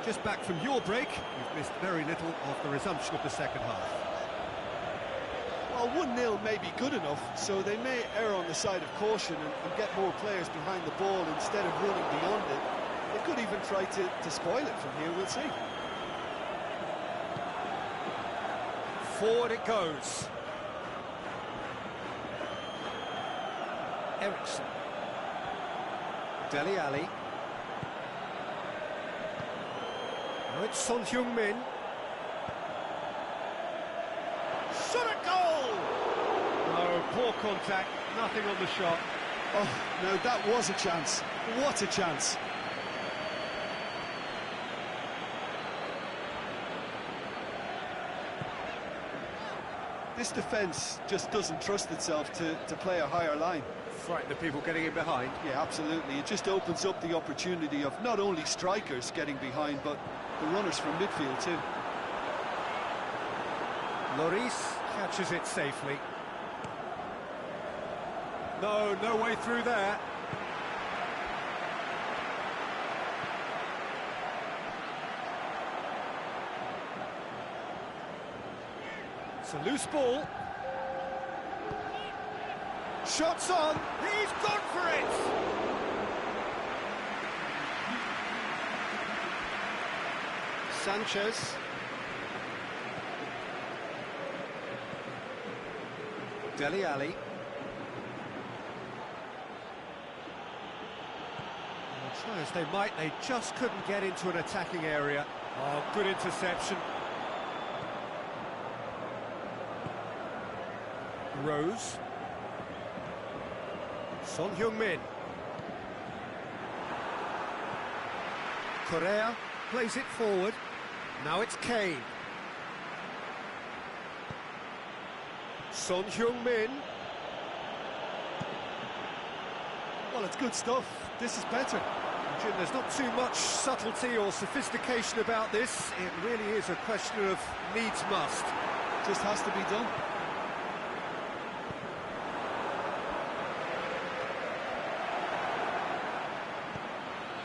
just back from your break. You've missed very little of the resumption of the second half. Well, 1-0 may be good enough, so they may err on the side of caution and get more players behind the ball instead of running beyond it. They could even try to spoil it from here, we'll see. Forward it goes. Ericsson. Dele Alli. Now it's Son Heung-min. Shot at goal! No, poor contact, nothing on the shot. Oh, no, that was a chance. What a chance. This defence just doesn't trust itself to play a higher line. Frighten the people getting in behind. Yeah, absolutely. It just opens up the opportunity of not only strikers getting behind, but the runners from midfield too. Lloris catches it safely. No way through there. It's a loose ball. Shots on. He's gone for it. Sanchez. Dele Alli. Try as they might, they just couldn't get into an attacking area. Oh, good interception. Rose. Son Heung-min. Correa plays it forward. Now it's Kane. Son Heung-min. Well, it's good stuff. This is better. Jim, there's not too much subtlety or sophistication about this. It really is a question of needs must. Just has to be done.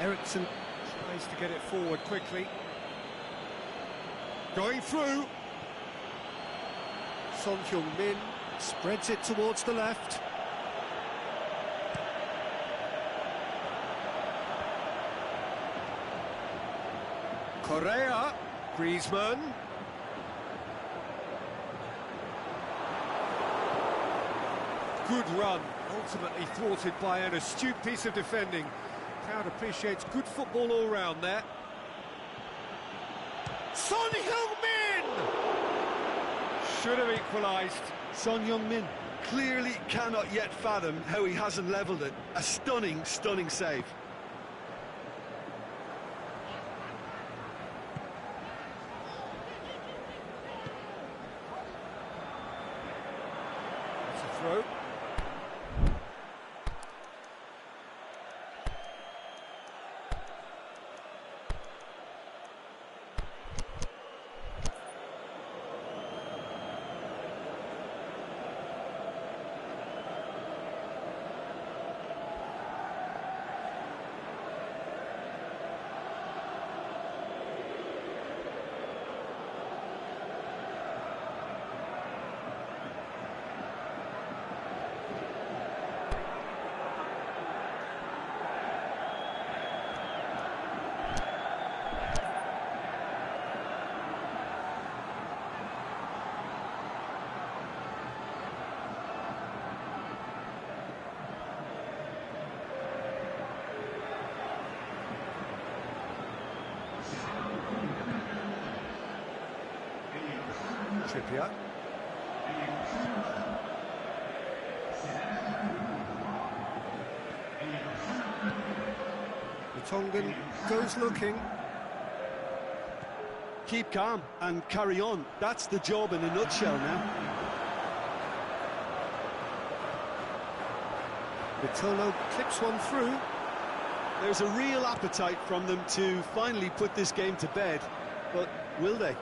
Ericsson tries to get it forward quickly. Going through. Son Heung-min spreads it towards the left. Correa, Griezmann. Good run, ultimately thwarted by an astute piece of defending. Crowd appreciates good football all round there. Son Heung-min! Should have equalised. Son Heung-min clearly cannot yet fathom how he hasn't levelled it. A stunning, stunning save. It's a throw. Trippier. Tongan goes looking. Keep calm and carry on. That's the job in a nutshell now. Vitono clips one through. There's a real appetite from them to finally put this game to bed, but will they?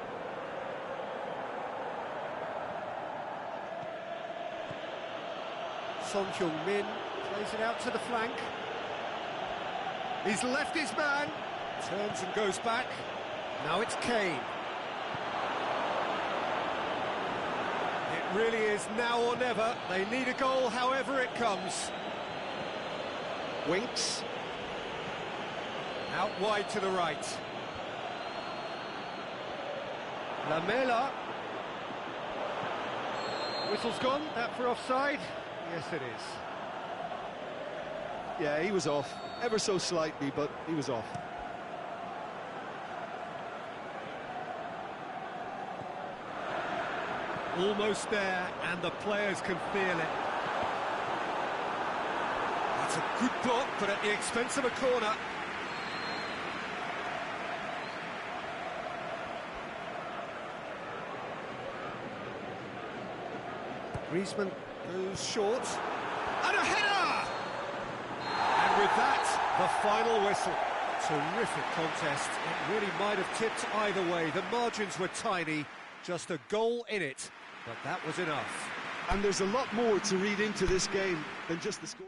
Son Heung-min plays it out to the flank. He's left his man, turns and goes back. Now it's Kane. It really is now or never. They need a goal however it comes. Winks. Out wide to the right. Lamela. Whistle's gone, that for offside? Yes, it is. Yeah, he was off, ever so slightly, but he was off. Almost there, and the players can feel it. That's a good block, but at the expense of a corner. Griezmann goes short, and a header! And with that, the final whistle. Terrific contest. It really might have tipped either way. The margins were tiny, just a goal in it, but that was enough. And there's a lot more to read into this game than just the score.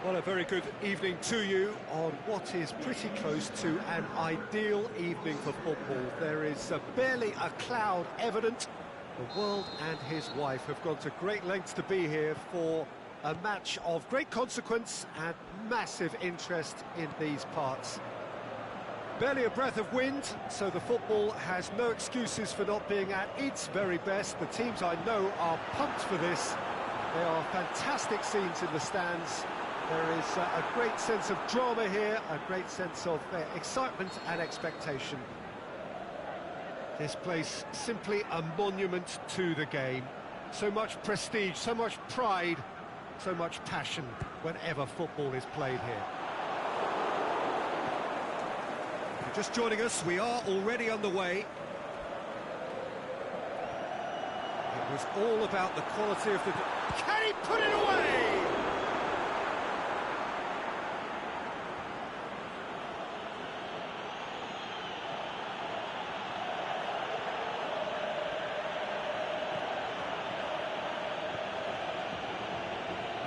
Well, a very good evening to you on what is pretty close to an ideal evening for football. There is barely a cloud evident. The world and his wife have gone to great lengths to be here for a match of great consequence and massive interest in these parts. Barely a breath of wind, so the football has no excuses for not being at its very best. The teams I know are pumped for this. There are fantastic scenes in the stands. There is a great sense of drama here, a great sense of excitement and expectation. This place simply a monument to the game. So much prestige, so much pride, so much passion whenever football is played here. If you're just joining us, we are already underway. It was all about the quality of the... Can he put it away?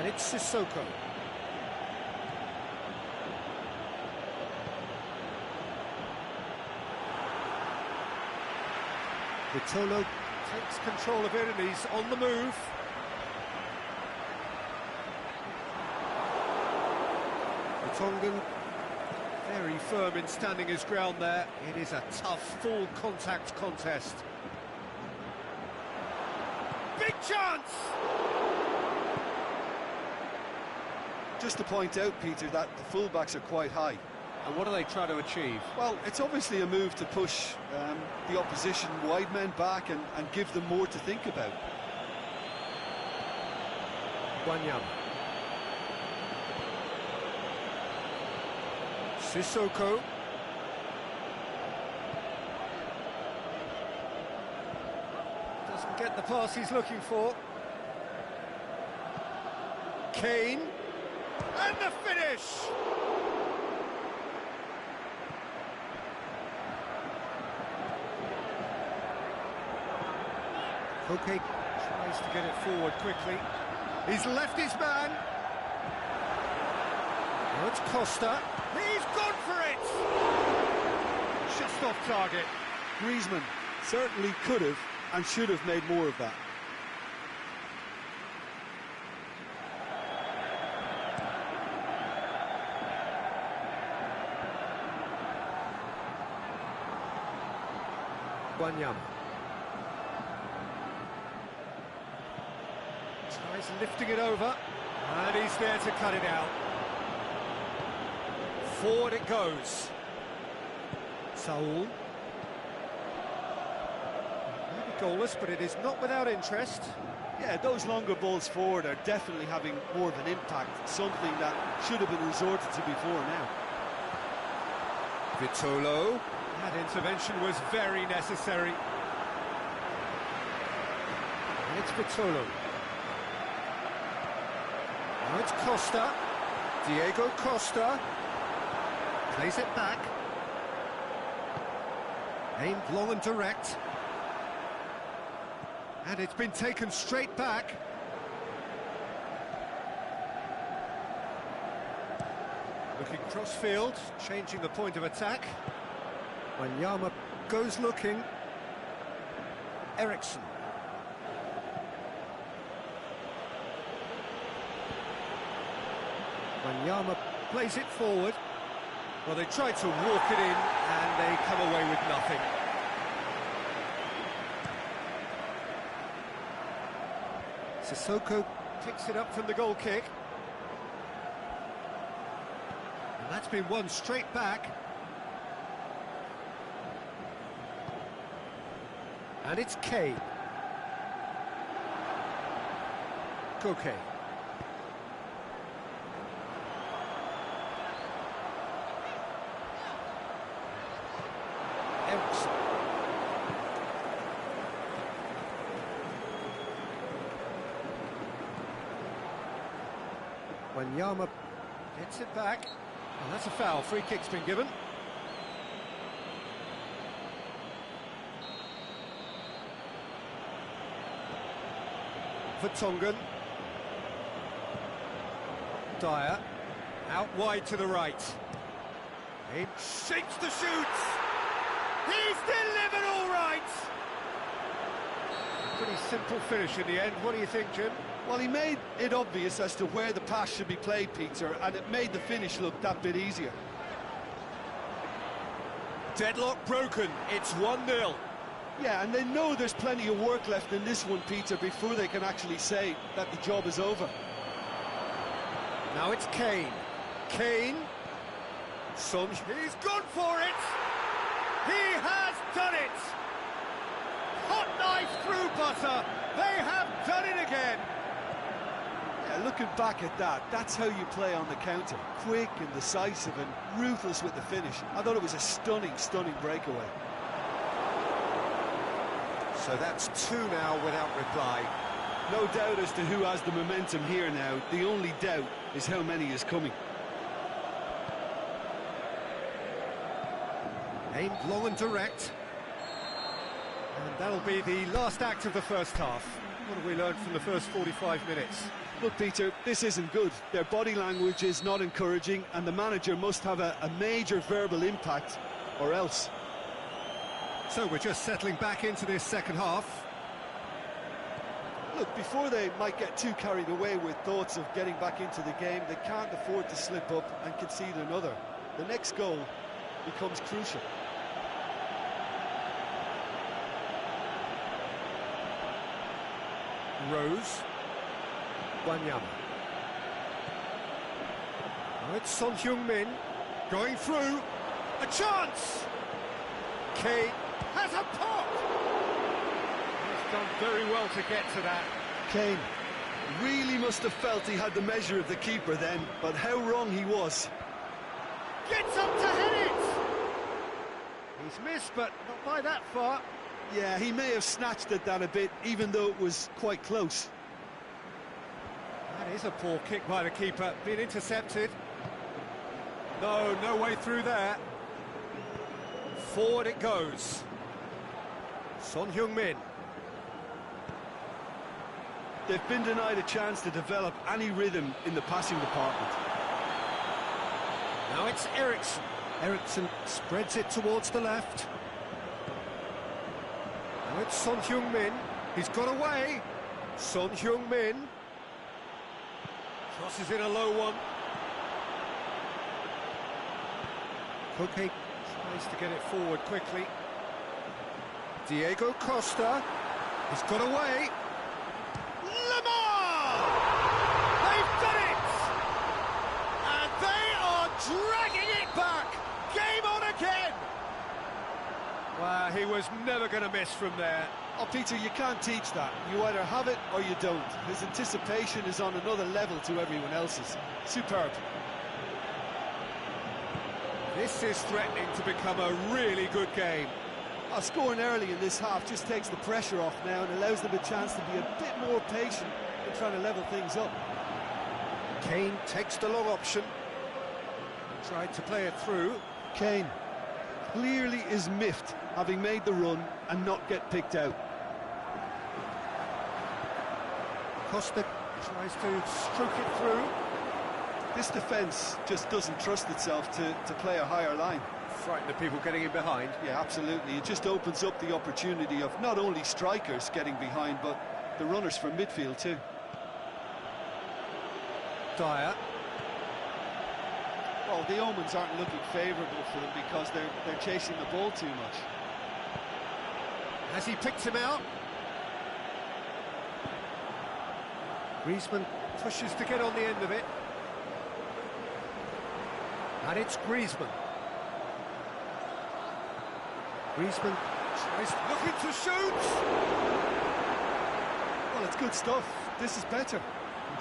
And it's Sissoko. Vitolo takes control of it and he's on the move. Vertonghen very firm in standing his ground there. It is a tough, full contact contest. Big chance! Just to point out, Peter, that the fullbacks are quite high. And what are they trying to achieve? Well, it's obviously a move to push the opposition wide men back and give them more to think about. Wanyama. Sissoko. Doesn't get the pass he's looking for. Kane. And the finish! Koke tries to get it forward quickly. He's left his man. Now it's Costa. He's gone for it! Just off target. Griezmann certainly could have and should have made more of that. Wanyama. Tries lifting it over, and he's there to cut it out. Forward it goes. Saul. Maybe goalless, but it is not without interest. Yeah, those longer balls forward are definitely having more of an impact, something that should have been resorted to before now. Vitolo. That intervention was very necessary. And it's Vitolo. Now it's Costa. Diego Costa. Plays it back. Aimed long and direct. And it's been taken straight back. Looking cross-field, changing the point of attack. Wanyama goes looking. Eriksson. Wanyama plays it forward. Well, they tried to walk it in, and they come away with nothing. Sissoko picks it up from the goal kick. And that's been won straight back. And it's Kane. Koke. Eriksson. Wanyama gets it back. And that's a foul. Free kick's been given. Vertonghen. Dyer. Out wide to the right. He shakes the shoots. He's delivered all right. Pretty simple finish in the end. What do you think, Jim? Well, he made it obvious as to where the pass should be played, Peter, and it made the finish look that bit easier. Deadlock broken. It's 1-0. Yeah, and they know there's plenty of work left in this one, Peter, before they can actually say that the job is over. Now it's Kane. Kane. Son. He's gone for it. He has done it. Hot knife through butter. They have done it again. Yeah, looking back at that, that's how you play on the counter. Quick and decisive and ruthless with the finish. I thought it was a stunning, stunning breakaway. So that's 2 now without reply. No doubt as to who has the momentum here now. The only doubt is how many is coming. Aimed long and direct. And that'll be the last act of the first half. What have we learned from the first 45 minutes? Look, Peter, this isn't good. Their body language is not encouraging, and the manager must have a major verbal impact, or else. So we're just settling back into this second half. Look, before they might get too carried away with thoughts of getting back into the game, they can't afford to slip up and concede another. The next goal becomes crucial. Rose. Wanyama. Now it's Son Heung-min going through. A chance! Kane has a pop! He's done very well to get to that. Kane really must have felt he had the measure of the keeper then, but how wrong he was. Gets up to head it! He's missed, but not by that far. Yeah, he may have snatched at that a bit, even though it was quite close. That is a poor kick by the keeper, being intercepted. No way through there. Forward it goes. Son Heung-min. They've been denied a chance to develop any rhythm in the passing department. Now it's Eriksen. Eriksen spreads it towards the left. Now it's Son Heung-min. He's got away. Son Heung-min. Crosses in a low one. Koke tries to get it forward quickly. Diego Costa. He's got away. Lemar! They've done it! And they are dragging it back! Game on again! Well, he was never going to miss from there. Oh, Peter, you can't teach that. You either have it or you don't. His anticipation is on another level to everyone else's. Superb. This is threatening to become a really good game. Scoring early in this half just takes the pressure off now and allows them a chance to be a bit more patient in trying to level things up. Kane takes the long option. Tried to play it through. Kane clearly is miffed, having made the run and not get picked out. Costa tries to stroke it through. This defence just doesn't trust itself to play a higher line. Frightened of people getting in behind. Yeah, absolutely. It just opens up the opportunity of not only strikers getting behind, but the runners from midfield too. Dyer. Well, the omens aren't looking favourable for them because they're chasing the ball too much. Has he picked him out? Griezmann pushes to get on the end of it. And it's Griezmann. Griezmann tries looking to shoot! Well, it's good stuff. This is better.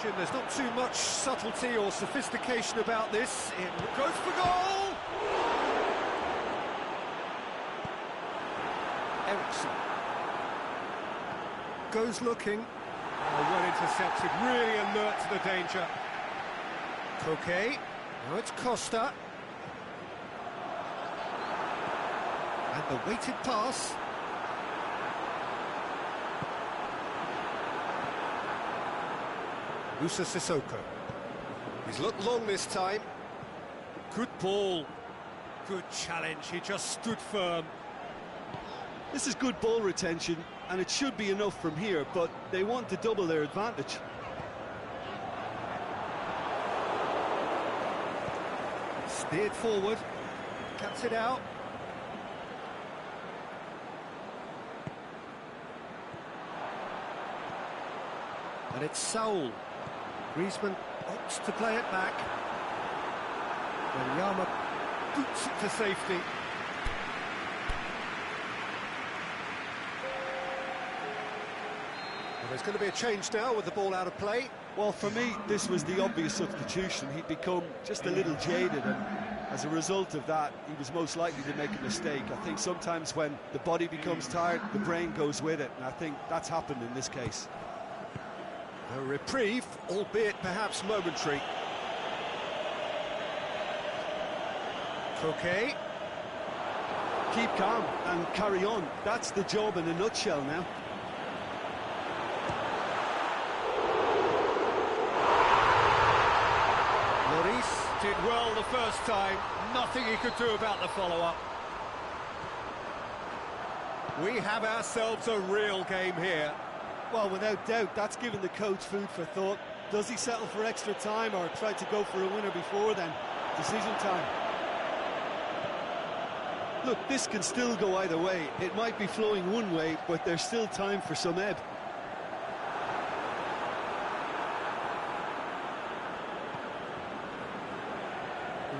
Jim, there's not too much subtlety or sophistication about this. It goes for goal! Eriksen goes looking. Oh, well intercepted, really alert to the danger. Koke, now it's Costa. And the weighted pass. Moussa Sissoko. He's looked long this time. Good ball. Good challenge. He just stood firm. This is good ball retention, and it should be enough from here, but they want to double their advantage. Steered forward. Cuts it out. And it's Saul. Griezmann opts to play it back. Wanyama boots it to safety. Well, there's going to be a change now with the ball out of play. Well, for me, this was the obvious substitution. He'd become just a little jaded, and as a result of that, he was most likely to make a mistake. I think sometimes when the body becomes tired, the brain goes with it, and I think that's happened in this case. A reprieve, albeit perhaps momentary. Koke. Keep calm and carry on. That's the job in a nutshell now. well the first time, nothing he could do about the follow-up. We have ourselves a real game here. Well, without doubt, that's given the coach food for thought. Does he settle for extra time or try to go for a winner before then? Decision time. Look, this can still go either way. It might be flowing one way, but there's still time for some ebb.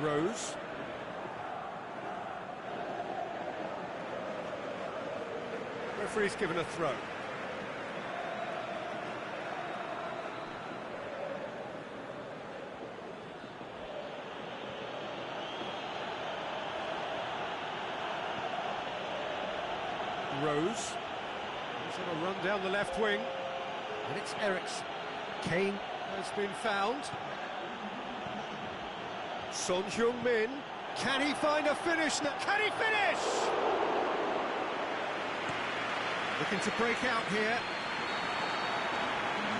Rose. Referee's given a throw. Rose. He's on a run down the left wing. And it's Eriksen. Kane has been found. Son Heung-min. Can he find a finish? Can he finish? Looking to break out here.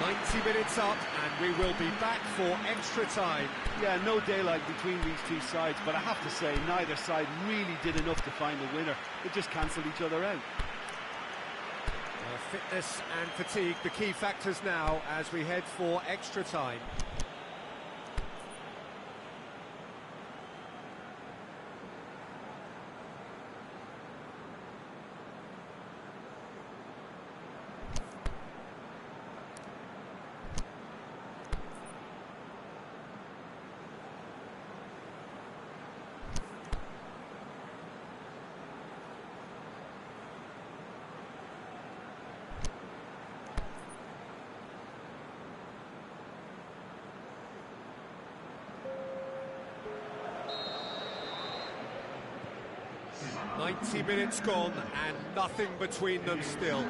90 minutes up, and we will be back for extra time. Yeah, no daylight between these two sides, but I have to say, neither side really did enough to find the winner. They just cancelled each other out. Fitness and fatigue, the key factors now as we head for extra time. "90 minutes gone and nothing between them still."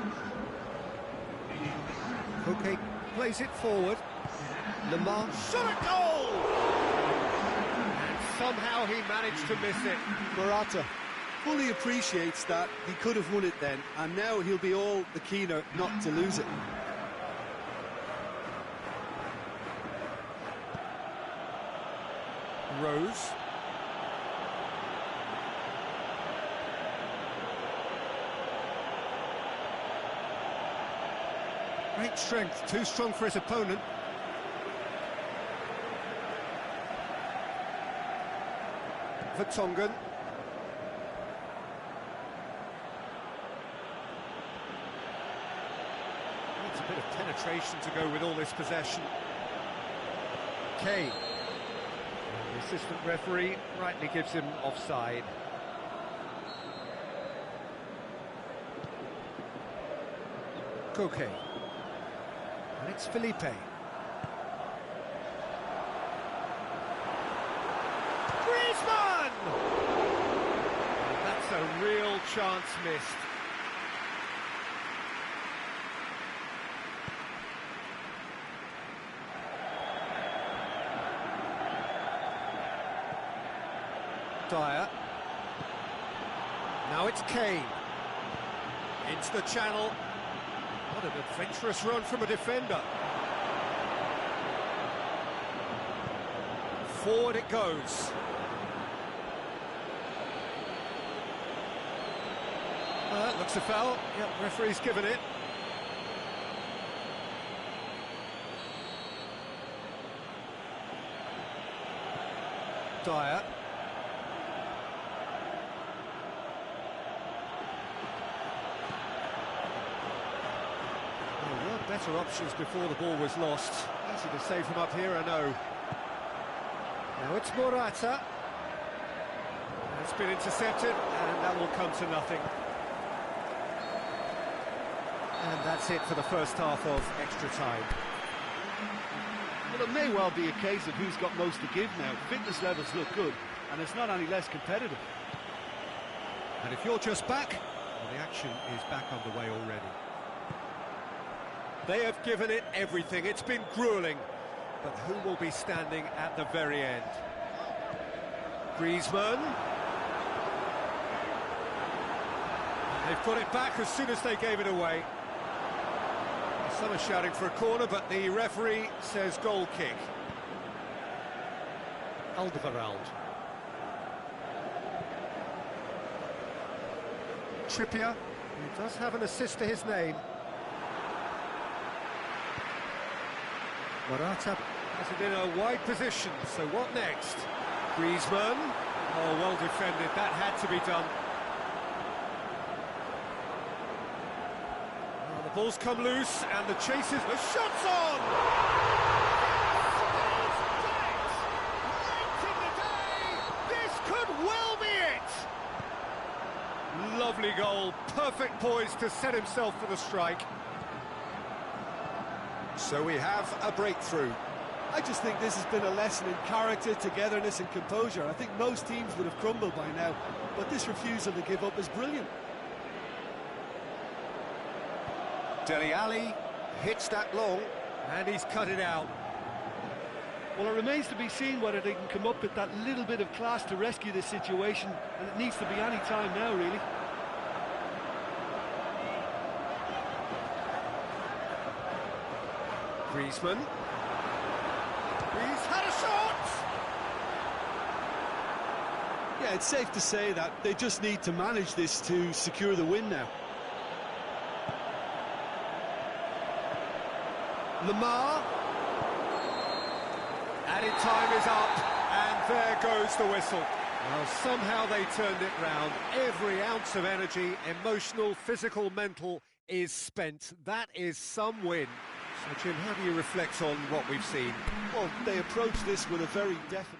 Okay, plays it forward. Lemar shot a goal! And somehow he managed to miss it. Morata fully appreciates that he could have won it then, and now he'll be all the keener not to lose it. Rose. Great strength, too strong for his opponent. Vertonghen. Needs a bit of penetration to go with all this possession. Kane. The assistant referee rightly gives him offside. Koke. And it's Felipe. Griezmann! And that's a real chance missed. Dyer. Now it's Kane. Into the channel. What an adventurous run from a defender. Forward it goes. Looks a foul. Yep, referee's given it. Dyer. Better options before the ball was lost. Easy to save him up here, I know. Now it's Morata. It's been intercepted, and that will come to nothing. And that's it for the first half of extra time. Well, it may well be a case of who's got most to give now. Fitness levels look good, and it's not any less competitive. And if you're just back, well, the action is back underway already. They have given it everything. It's been grueling. But who will be standing at the very end? Griezmann. They've got it back as soon as they gave it away. Some are shouting for a corner, but the referee says goal kick. Alderweireld. Trippier. He does have an assist to his name. Morata has it in a wide position, so what next? Griezmann. Oh, well defended, that had to be done. Well, the ball's come loose, and the chase is... The shot's on! Late in the day, this could well be it! Lovely goal, perfect poise to set himself for the strike. So we have a breakthrough. I just think this has been a lesson in character, togetherness and composure. I think most teams would have crumbled by now, but this refusal to give up is brilliant. Dele Alli hits that long. And he's cut it out. Well, it remains to be seen whether they can come up with that little bit of class to rescue this situation, and it needs to be any time now, really. Griezmann. He's had a shot! Yeah, it's safe to say that they just need to manage this to secure the win now. Lamar. Added time is up, and there goes the whistle. Well, somehow they turned it round. Every ounce of energy, emotional, physical, mental, is spent. That is some win. So, Jim, how do you reflect on what we've seen? Well, they approach this with a very definite...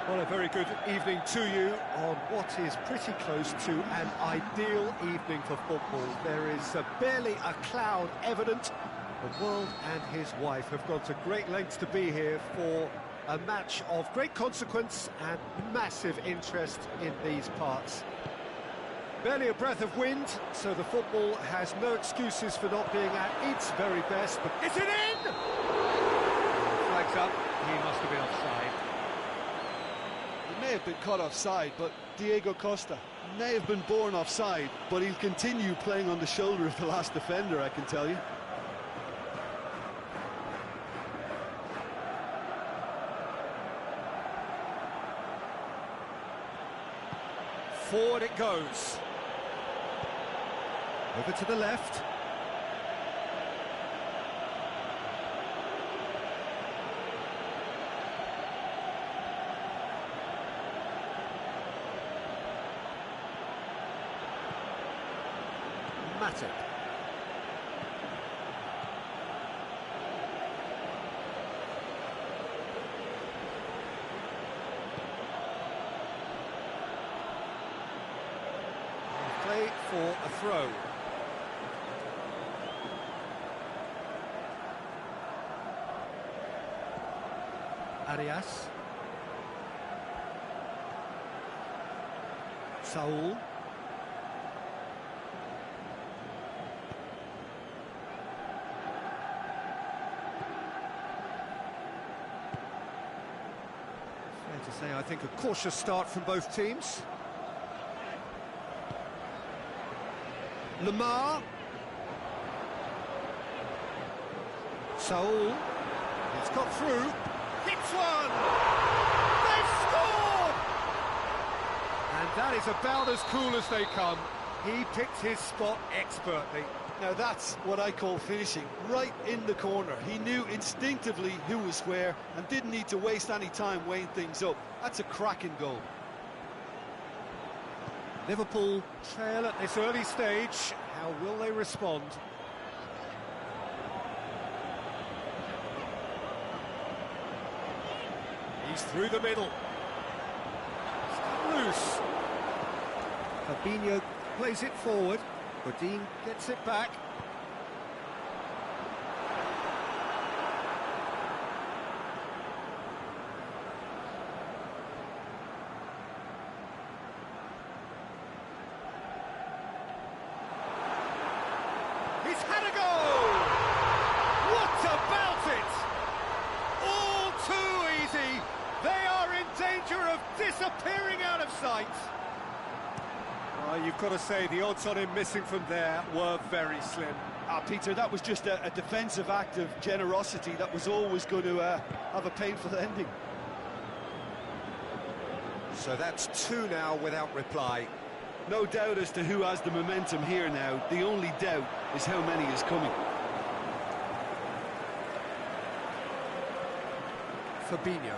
Well, a very good evening to you on what is pretty close to an ideal evening for football. There is barely a cloud evident. The world and his wife have gone to great lengths to be here for a match of great consequence and massive interest in these parts. Barely a breath of wind, so the football has no excuses for not being at its very best. But is it in? Flags up. He must have been offside. He may have been caught offside, but Diego Costa may have been born offside, but he'll continue playing on the shoulder of the last defender, I can tell you. Forward it goes. Over to the left. Matip. Play for a throw. Arias. Saul. Fair to say, I think a cautious start from both teams. Lamar. Saul. It's got through. Hits one! They've scored! And that is about as cool as they come. He picked his spot expertly. Now that's what I call finishing, right in the corner. He knew instinctively who was where and didn't need to waste any time weighing things up. That's a cracking goal. Liverpool trail at this early stage. How will they respond? He's through the middle. It's loose. Fabinho plays it forward. Godin gets it back. He's had a goal! What about it? All too easy. They are in danger of disappearing out of sight. You've got to say, the odds on him missing from there were very slim. Peter, that was just a defensive act of generosity that was always going to have a painful ending. So that's two now without reply. No doubt as to who has the momentum here now. The only doubt is how many is coming. Fabinho.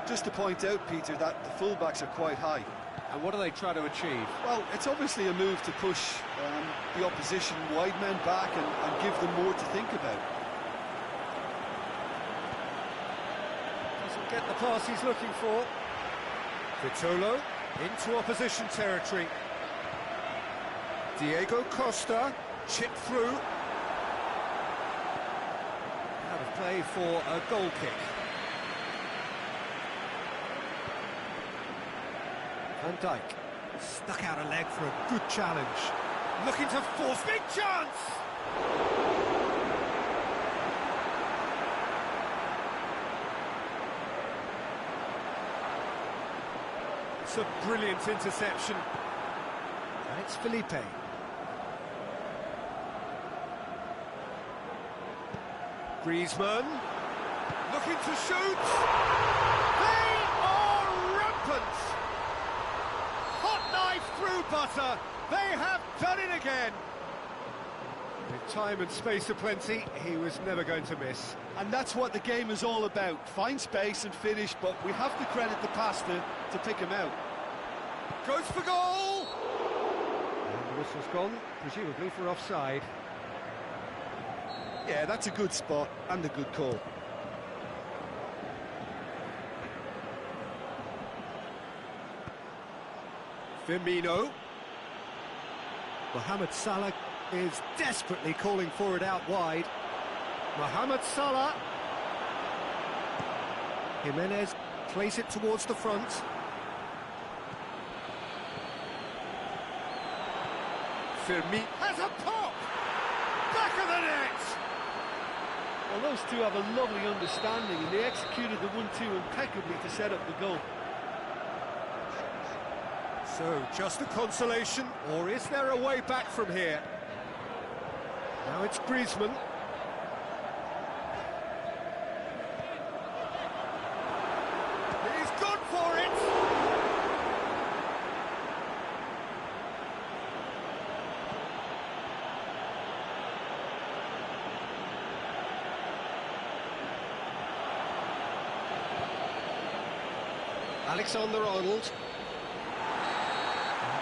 Just to point out, Peter, that the fullbacks are quite high. And what do they try to achieve? Well, it's obviously a move to push the opposition wide men back and give them more to think about. Doesn't get the pass he's looking for. Vitolo into opposition territory. Diego Costa chipped through. Out of play for a goal kick. Van Dijk stuck out a leg for a good challenge. Looking to force, big chance! It's a brilliant interception. And it's Felipe. Griezmann looking to shoot. They are rampant. Hot knife through butter. They have done it again. With time and space aplenty, he was never going to miss. And that's what the game is all about. Find space and finish, but we have to credit the passer to pick him out. Goes for goal! And the whistle's gone, presumably for offside. Yeah, that's a good spot and a good call. Firmino. Mohamed Salah is desperately calling for it out wide. Mohamed Salah. Jimenez plays it towards the front. Firmino has a pop! Back of the net! Well, those two have a lovely understanding and they executed the 1-2 impeccably to set up the goal. So, just a consolation, or is there a way back from here? Now it's Griezmann. He's gone Alexander-Arnold.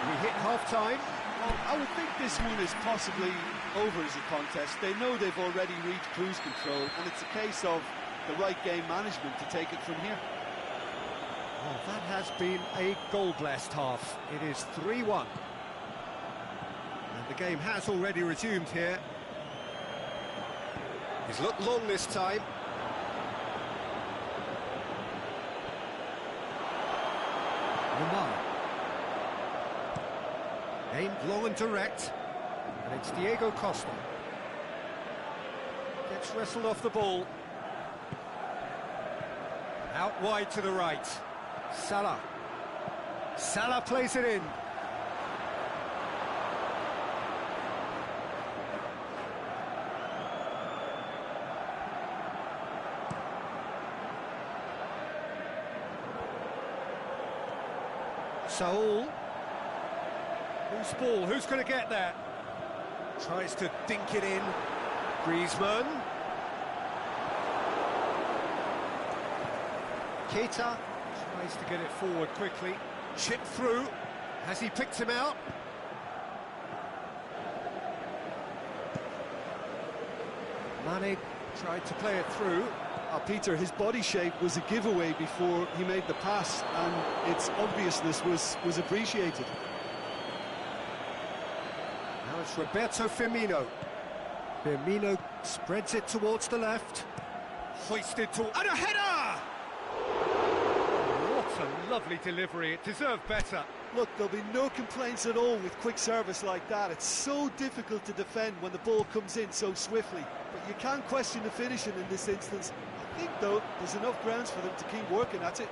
We hit half-time. Well, I would think this one is possibly over as a contest. They know they've already reached cruise control, and it's a case of the right game management to take it from here. Well, that has been a goal-blessed half. It is 3-1. And the game has already resumed here. He's looked long this time. Lamar. Aimed long and direct. And it's Diego Costa. Gets wrestled off the ball. Out wide to the right. Salah. Salah plays it in. Saul. Who's ball? Who's going to get there? Tries to dink it in. Griezmann. Keita tries to get it forward quickly. Chip through. Has he picked him out? Mane tried to play it through. Peter, his body shape was a giveaway before he made the pass, and its obviousness was appreciated. Now it's Roberto Firmino. Firmino spreads it towards the left. Hoisted to... and a header! What a lovely delivery. It deserved better. Look, there'll be no complaints at all with quick service like that. It's so difficult to defend when the ball comes in so swiftly. But you can't question the finishing in this instance. I think, though, there's enough grounds for them to keep working at it.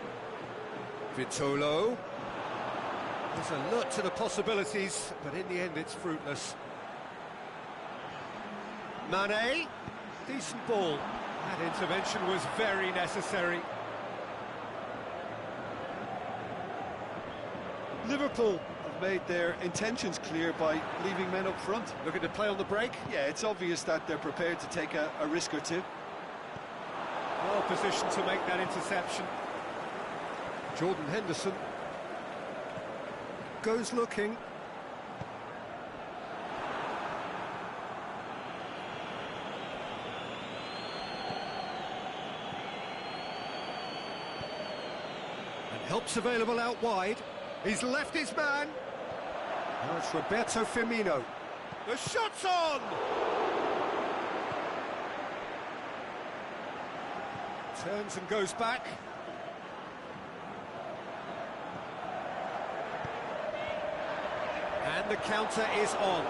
Vitolo. There's a lot to the possibilities, but in the end it's fruitless. Mane. Decent ball. That intervention was very necessary. Liverpool have made their intentions clear by leaving men up front. Looking to play on the break. Yeah, it's obvious that they're prepared to take a risk or two. Well positioned to make that interception. Jordan Henderson goes looking. And help's available out wide. He's left his man. Now it's Roberto Firmino. The shot's on! Turns and goes back. And the counter is on.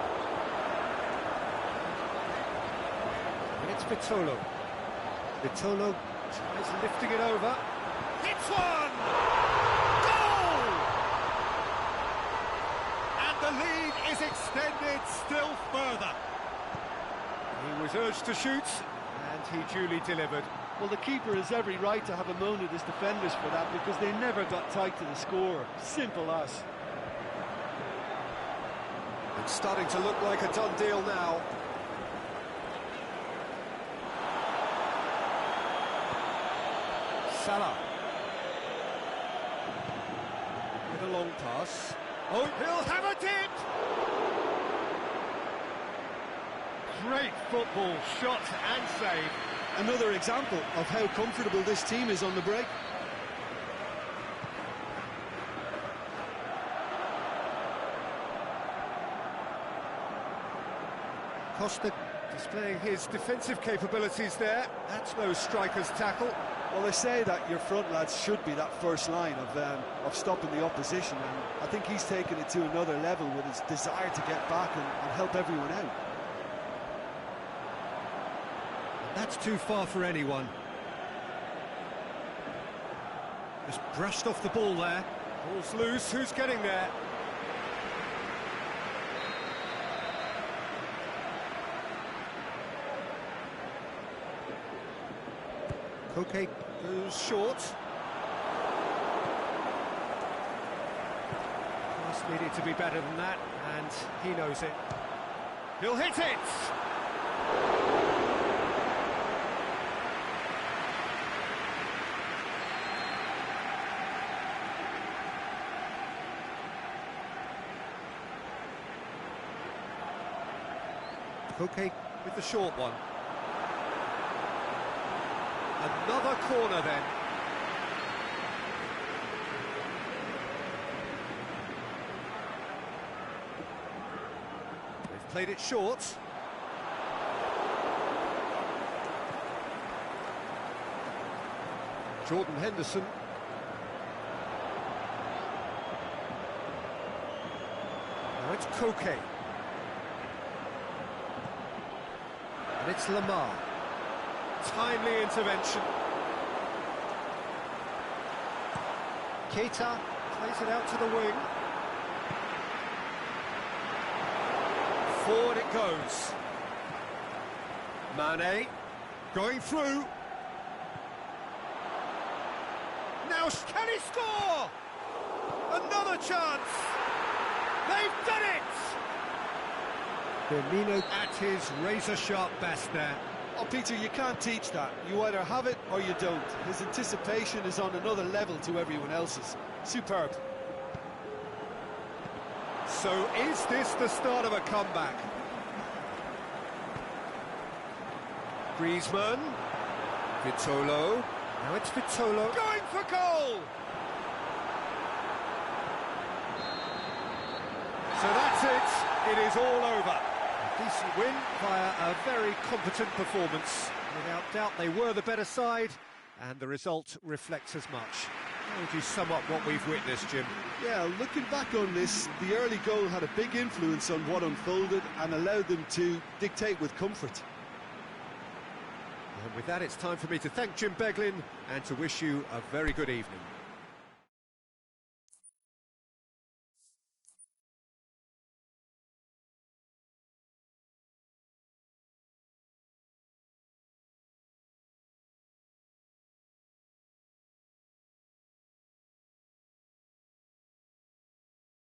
And it's Vitolo. Vitolo tries lifting it over. Hits one! Goal! And the lead is extended still further. He was urged to shoot, and he duly delivered. Well, the keeper has every right to have a moan at his defenders for that, because they never got tight to the score. Simple as. It's starting to look like a done deal now. Salah. With a long pass. Oh, he'll have a dip! Great football, shot and save. Another example of how comfortable this team is on the break. Costa displaying his defensive capabilities there. That's no striker's tackle. Well, they say that your front lads should be that first line of stopping the opposition, and I think he's taken it to another level with his desire to get back and help everyone out. That's too far for anyone. Just brushed off the ball there. Ball's loose, who's getting there? Koke goes short. Pass needed to be better than that, and he knows it. He'll hit it! Koke with the short one. Another corner then. They've played it short. Jordan Henderson. Now it's Koke. And it's Lamar. Timely intervention. Keita plays it out to the wing. Forward it goes. Mane going through. Now can he score? Another chance. They've done it. Firmino at his razor-sharp best there. Oh, Peter, you can't teach that. You either have it or you don't. His anticipation is on another level to everyone else's. Superb. So is this the start of a comeback? Griezmann. Vitolo. Now it's Vitolo. Going for goal! So that's it. It is all over. A decent win via a very competent performance. Without doubt, they were the better side, and the result reflects as much. How would you sum up what we've witnessed, Jim? Yeah, looking back on this, the early goal had a big influence on what unfolded and allowed them to dictate with comfort. And with that, it's time for me to thank Jim Beglin and to wish you a very good evening.